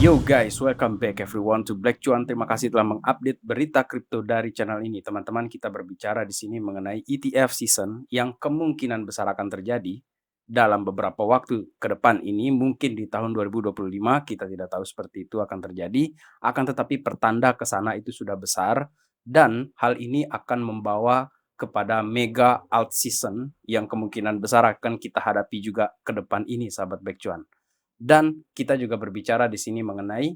Yo guys, welcome back everyone to Black Cuan. Terima kasih telah mengupdate berita kripto dari channel ini. Teman-teman, kita berbicara di sini mengenai ETF season yang kemungkinan besar akan terjadi dalam beberapa waktu ke depan ini. Mungkin di tahun 2025, kita tidak tahu seperti itu akan terjadi. Akan tetapi pertanda ke sana itu sudah besar. Dan hal ini akan membawa kepada mega alt season yang kemungkinan besar akan kita hadapi juga ke depan ini, sahabat Black Cuan. Dan kita juga berbicara di sini mengenai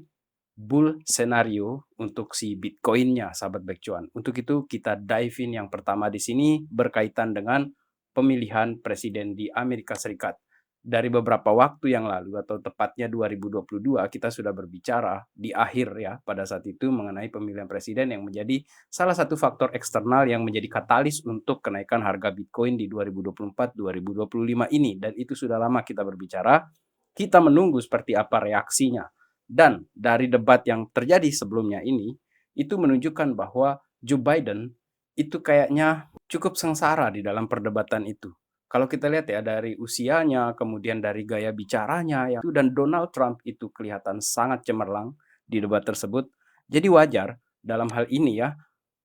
bull scenario untuk si Bitcoin-nya, sahabat Black Cuan. Untuk itu kita dive in yang pertama di sini berkaitan dengan pemilihan presiden di Amerika Serikat. Dari beberapa waktu yang lalu atau tepatnya 2022 kita sudah berbicara di akhir ya pada saat itu mengenai pemilihan presiden yang menjadi salah satu faktor eksternal yang menjadi katalis untuk kenaikan harga Bitcoin di 2024-2025 ini, dan itu sudah lama kita berbicara. Kita menunggu seperti apa reaksinya. Dan dari debat yang terjadi sebelumnya ini, itu menunjukkan bahwa Joe Biden itu kayaknya cukup sengsara di dalam perdebatan itu. Kalau kita lihat ya dari usianya, kemudian dari gaya bicaranya, dan Donald Trump itu kelihatan sangat cemerlang di debat tersebut. Jadi wajar dalam hal ini ya,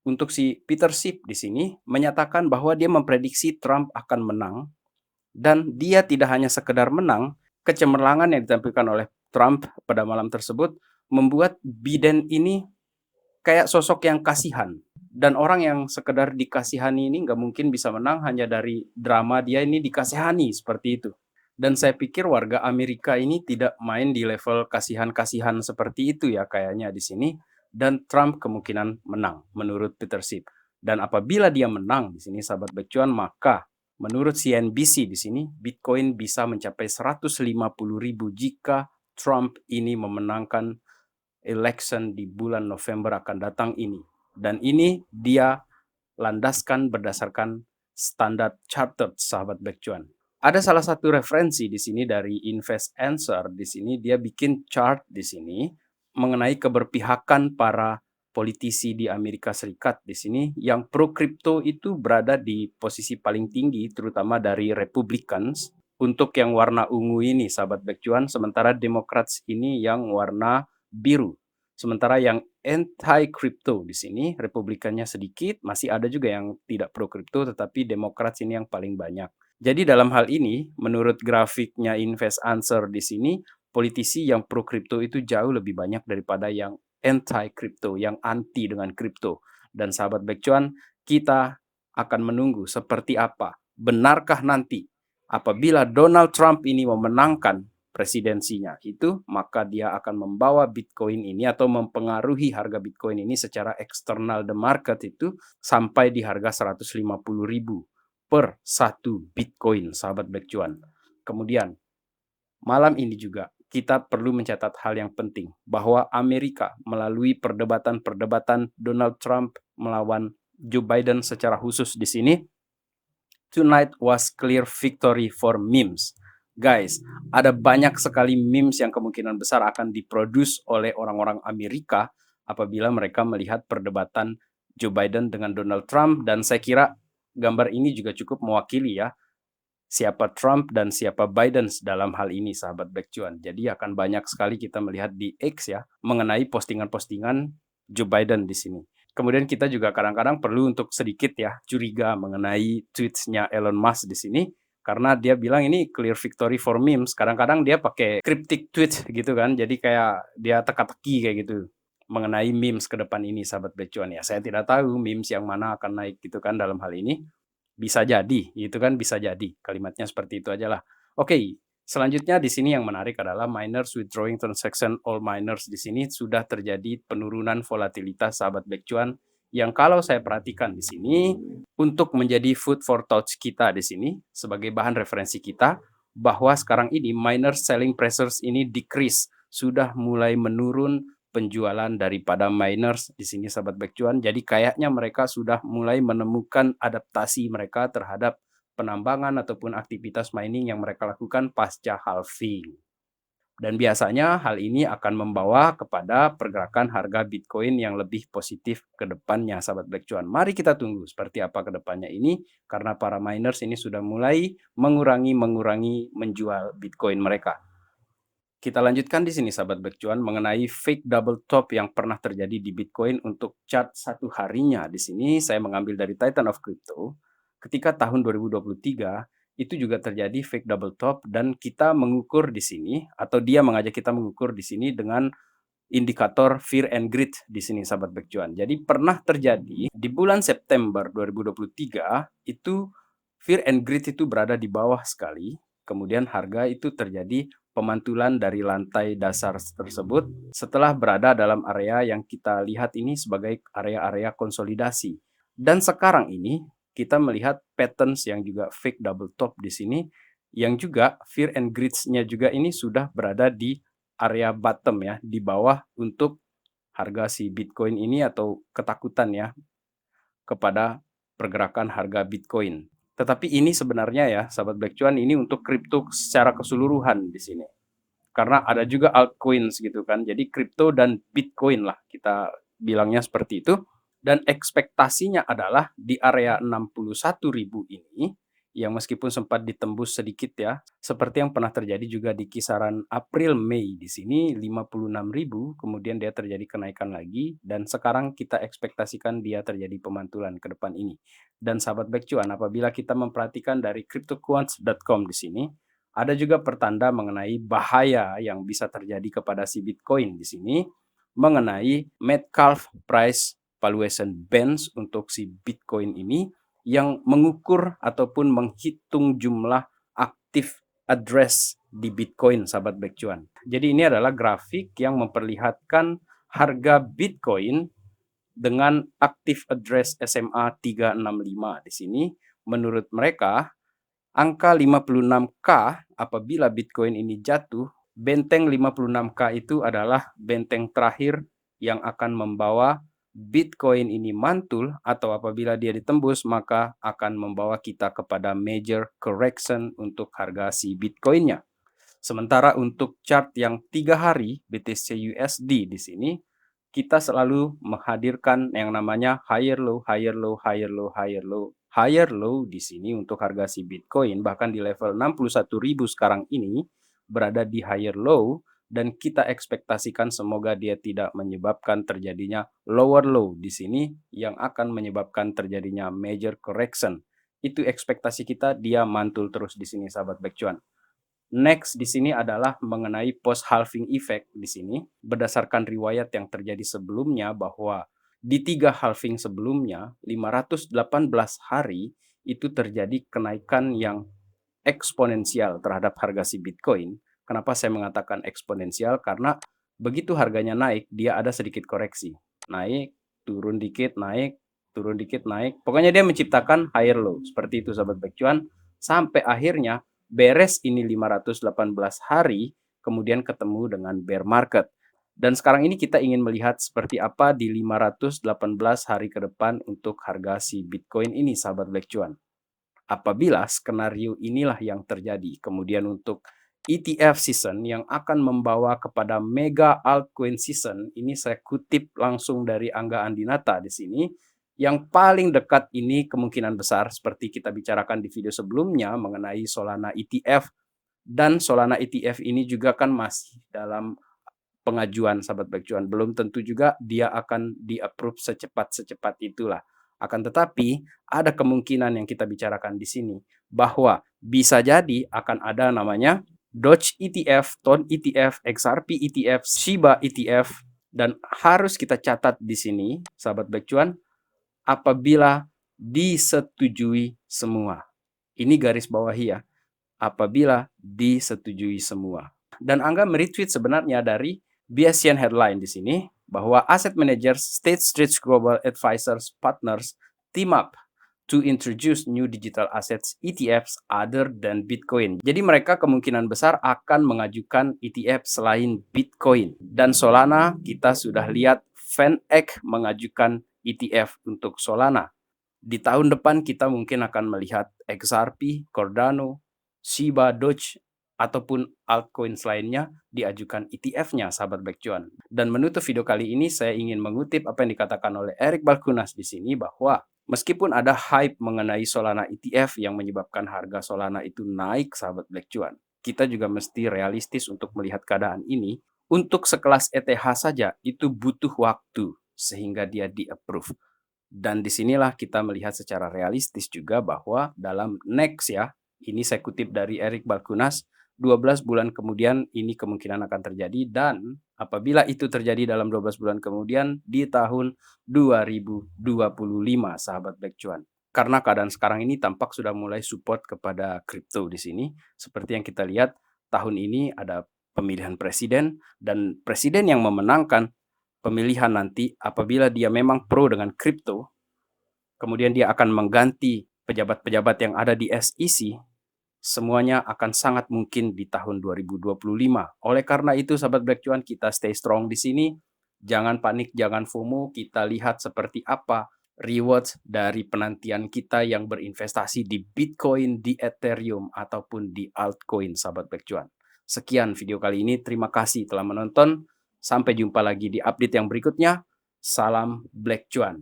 untuk si Peter Schiff di sini menyatakan bahwa dia memprediksi Trump akan menang, dan dia tidak hanya sekedar menang. Kecemerlangan yang ditampilkan oleh Trump pada malam tersebut membuat Biden ini kayak sosok yang kasihan. Dan orang yang sekedar dikasihani ini nggak mungkin bisa menang hanya dari drama dia ini dikasihani seperti itu. Dan saya pikir warga Amerika ini tidak main di level kasihan-kasihan seperti itu ya kayaknya di sini. Dan Trump kemungkinan menang menurut Peter Schiff. Dan apabila dia menang di sini, sahabat Becuan, maka menurut CNBC di sini, Bitcoin bisa mencapai 150.000 jika Trump ini memenangkan election di bulan November akan datang ini. Dan ini dia landaskan berdasarkan standar chartered, sahabat Black Cuan. Ada salah satu referensi di sini dari Invest Answer. Di sini dia bikin chart di sini mengenai keberpihakan para politisi di Amerika Serikat di sini yang pro kripto itu berada di posisi paling tinggi, terutama dari Republicans untuk yang warna ungu ini, sahabat Black Cuan, sementara Democrats ini yang warna biru. Sementara yang anti crypto di sini Republikannya sedikit, masih ada juga yang tidak pro crypto, tetapi Demokrat ini yang paling banyak. Jadi dalam hal ini menurut grafiknya Invest Answer di sini, politisi yang pro crypto itu jauh lebih banyak daripada yang anti crypto, yang anti dengan crypto. Dan sahabat Black Cuan, kita akan menunggu seperti apa. Benarkah nanti apabila Donald Trump ini memenangkan presidensinya itu, maka dia akan membawa Bitcoin ini atau mempengaruhi harga Bitcoin ini secara eksternal the market itu sampai di harga 150.000 per satu Bitcoin, sahabat Black Cuan. Kemudian malam ini juga kita perlu mencatat hal yang penting bahwa Amerika melalui perdebatan Donald Trump melawan Joe Biden secara khusus di sini, tonight was clear victory for memes. Guys, ada banyak sekali memes yang kemungkinan besar akan diproduce oleh orang-orang Amerika apabila mereka melihat perdebatan Joe Biden dengan Donald Trump, dan saya kira gambar ini juga cukup mewakili ya siapa Trump dan siapa Biden dalam hal ini, sahabat Black Cuan. Jadi akan banyak sekali kita melihat di X ya mengenai postingan-postingan Joe Biden di sini. Kemudian kita juga kadang-kadang perlu untuk sedikit ya curiga mengenai tweetsnya Elon Musk di sini, karena dia bilang ini clear victory for memes. Kadang-kadang dia pakai cryptic tweet gitu kan, jadi kayak dia teka-teki kayak gitu mengenai memes ke depan ini, sahabat Black Cuan ya. Saya tidak tahu memes yang mana akan naik gitu kan dalam hal ini. Bisa jadi, itu kan bisa jadi. Kalimatnya seperti itu aja lah. Oke, selanjutnya di sini yang menarik adalah miners withdrawing transaction. All miners di sini sudah terjadi penurunan volatilitas, sahabat Black Cuan, yang kalau saya perhatikan di sini untuk menjadi food for thought kita di sini sebagai bahan referensi kita, bahwa sekarang ini miners selling pressures ini decrease, sudah mulai menurun penjualan daripada miners di sini, sahabat Black Cuan. Jadi kayaknya mereka sudah mulai menemukan adaptasi mereka terhadap penambangan ataupun aktivitas mining yang mereka lakukan pasca halving. Dan biasanya hal ini akan membawa kepada pergerakan harga Bitcoin yang lebih positif ke depannya, sahabat Black Cuan. Mari kita tunggu seperti apa ke depannya ini, karena para miners ini sudah mulai mengurangi menjual Bitcoin mereka. Kita lanjutkan di sini sahabat Black Cuan mengenai fake double top yang pernah terjadi di Bitcoin untuk chart satu harinya. Di sini saya mengambil dari Titan of Crypto. Ketika tahun 2023 itu juga terjadi fake double top dan kita mengukur di sini atau dia mengajak kita mengukur di sini dengan indikator fear and greed di sini sahabat Black Cuan. Jadi pernah terjadi di bulan September 2023 itu fear and greed itu berada di bawah sekali. Kemudian harga itu terjadi pemantulan dari lantai dasar tersebut setelah berada dalam area yang kita lihat ini sebagai area-area konsolidasi. Dan sekarang ini kita melihat patterns yang juga fake double top di sini yang juga fear and greed-nya juga ini sudah berada di area bottom ya, di bawah untuk harga si Bitcoin ini atau ketakutan ya kepada pergerakan harga Bitcoin. Tetapi ini sebenarnya ya, sahabat Black Cuan, ini untuk kripto secara keseluruhan di sini. Karena ada juga altcoins gitu kan. Jadi kripto dan Bitcoin lah kita bilangnya seperti itu. Dan ekspektasinya adalah di area 61.000 ini yang meskipun sempat ditembus sedikit ya, seperti yang pernah terjadi juga di kisaran April Mei di sini 56.000, kemudian dia terjadi kenaikan lagi dan sekarang kita ekspektasikan dia terjadi pemantulan ke depan ini. Dan sahabat Black Cuan, apabila kita memperhatikan dari cryptoquants.com di sini, ada juga pertanda mengenai bahaya yang bisa terjadi kepada si Bitcoin di sini mengenai Metcalfe Price Valuation Bands untuk si Bitcoin ini yang mengukur ataupun menghitung jumlah active address di Bitcoin, sahabat Black Cuan. Jadi ini adalah grafik yang memperlihatkan harga Bitcoin dengan active address SMA 365 di sini. Menurut mereka, angka 56K apabila Bitcoin ini jatuh, benteng 56K itu adalah benteng terakhir yang akan membawa Bitcoin ini mantul atau apabila dia ditembus maka akan membawa kita kepada major correction untuk harga si Bitcoinnya. Sementara untuk chart yang 3 hari BTC USD di sini kita selalu menghadirkan yang namanya higher low, higher low, higher low, higher low, higher low di sini untuk harga si Bitcoin bahkan di level 61.000 sekarang ini berada di higher low dan kita ekspektasikan semoga dia tidak menyebabkan terjadinya lower low di sini yang akan menyebabkan terjadinya major correction. Itu ekspektasi kita, dia mantul terus di sini sahabat Black Cuan. Next di sini adalah mengenai post halving effect di sini berdasarkan riwayat yang terjadi sebelumnya bahwa di 3 halving sebelumnya 518 hari itu terjadi kenaikan yang eksponensial terhadap harga si Bitcoin. Kenapa saya mengatakan eksponensial? Karena begitu harganya naik, dia ada sedikit koreksi. Naik, turun dikit, naik, turun dikit, naik. Pokoknya dia menciptakan higher low. Seperti itu sahabat Black Cuan. Sampai akhirnya beres ini 518 hari, kemudian ketemu dengan bear market. Dan sekarang ini kita ingin melihat seperti apa di 518 hari ke depan untuk harga si Bitcoin ini sahabat Black Cuan. Apabila skenario inilah yang terjadi, kemudian untuk ETF season yang akan membawa kepada mega altcoin season, ini saya kutip langsung dari Angga Andinata di sini, yang paling dekat ini kemungkinan besar seperti kita bicarakan di video sebelumnya mengenai Solana ETF, dan Solana ETF ini juga kan masih dalam pengajuan sahabat Black Cuan, belum tentu juga dia akan di-approve secepat itulah. Akan tetapi ada kemungkinan yang kita bicarakan di sini bahwa bisa jadi akan ada namanya Doge ETF, TON ETF, XRP ETF, Shiba ETF dan harus kita catat di sini sahabat Black Cuan apabila disetujui semua. Ini garis bawahi ya. Apabila disetujui semua. Dan Angga meretweet sebenarnya dari Bayesian headline di sini bahwa asset managers, State Street Global Advisors, partners team up to introduce new digital assets ETFs other than Bitcoin. Jadi mereka kemungkinan besar akan mengajukan ETF selain Bitcoin. Dan Solana kita sudah lihat VanEck mengajukan ETF untuk Solana. Di tahun depan kita mungkin akan melihat XRP, Cardano, Shiba, Doge, ataupun altcoins lainnya diajukan ETF-nya sahabat Black Cuan. Dan menutup video kali ini saya ingin mengutip apa yang dikatakan oleh Eric Balchunas di sini bahwa meskipun ada hype mengenai Solana ETF yang menyebabkan harga Solana itu naik sahabat Black Cuan, kita juga mesti realistis untuk melihat keadaan ini. Untuk sekelas ETH saja itu butuh waktu sehingga dia di-approve. Dan disinilah kita melihat secara realistis juga bahwa dalam next ya, ini saya kutip dari Eric Balchunas, 12 bulan kemudian ini kemungkinan akan terjadi, dan apabila itu terjadi dalam 12 bulan kemudian di tahun 2025, sahabat Black Cuan. Karena keadaan sekarang ini tampak sudah mulai support kepada kripto di sini. Seperti yang kita lihat, tahun ini ada pemilihan presiden, dan presiden yang memenangkan pemilihan nanti apabila dia memang pro dengan kripto, kemudian dia akan mengganti pejabat-pejabat yang ada di SEC, semuanya akan sangat mungkin di tahun 2025. Oleh karena itu, sahabat Black Cuan, kita stay strong di sini. Jangan panik, jangan FOMO. Kita lihat seperti apa rewards dari penantian kita yang berinvestasi di Bitcoin, di Ethereum, ataupun di altcoin, sahabat Black Cuan. Sekian video kali ini. Terima kasih telah menonton. Sampai jumpa lagi di update yang berikutnya. Salam Black Cuan.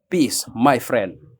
Peace, my friend.